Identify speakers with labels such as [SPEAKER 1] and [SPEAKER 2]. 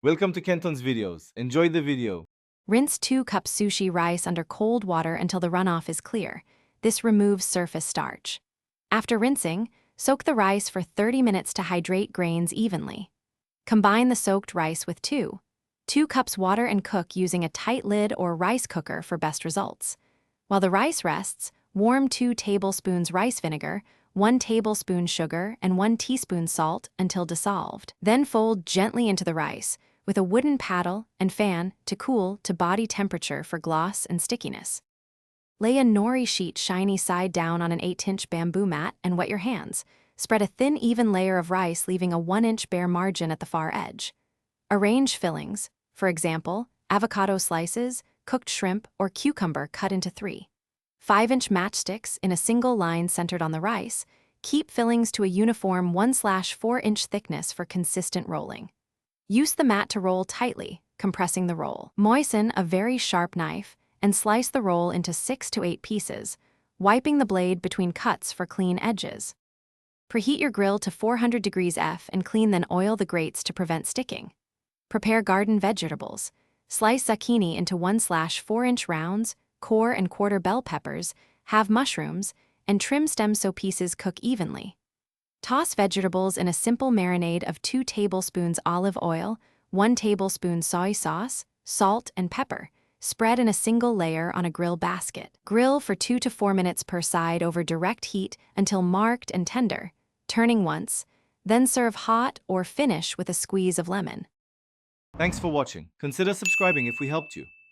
[SPEAKER 1] Welcome to Kenton's videos. Enjoy the video.
[SPEAKER 2] Rinse 2 cups sushi rice under cold water until the runoff is clear. This removes surface starch. After rinsing, soak the rice for 30 minutes to hydrate grains evenly. Combine the soaked rice with 2 cups water and cook using a tight lid or rice cooker for best results. While the rice rests, warm 2 tablespoons rice vinegar, 1 tablespoon sugar, and 1 teaspoon salt until dissolved. Then fold gently into the rice, with a wooden paddle and fan to cool to body temperature for gloss and stickiness. Lay a nori sheet shiny side down on an 8-inch bamboo mat and wet your hands. Spread a thin, even layer of rice, leaving a 1-inch bare margin at the far edge. Arrange fillings, for example, avocado slices, cooked shrimp, or cucumber cut into 3/5-inch matchsticks in a single line centered on the rice. Keep fillings to a uniform 1/4-inch thickness for consistent rolling. Use the mat to roll tightly, compressing the roll. Moisten a very sharp knife and slice the roll into 6 to 8 pieces, wiping the blade between cuts for clean edges. Preheat your grill to 400 degrees F and clean, then oil the grates to prevent sticking. Prepare garden vegetables. Slice zucchini into 1/4-inch rounds, core and quarter bell peppers, halve mushrooms, and trim stems so pieces cook evenly. Toss vegetables in a simple marinade of 2 tablespoons olive oil, 1 tablespoon soy sauce, salt, and pepper. Spread in a single layer on a grill basket. Grill for 2 to 4 minutes per side over direct heat until marked and tender, turning once, then serve hot or finish with a squeeze of lemon.
[SPEAKER 1] Thanks for watching. Consider subscribing if we helped you.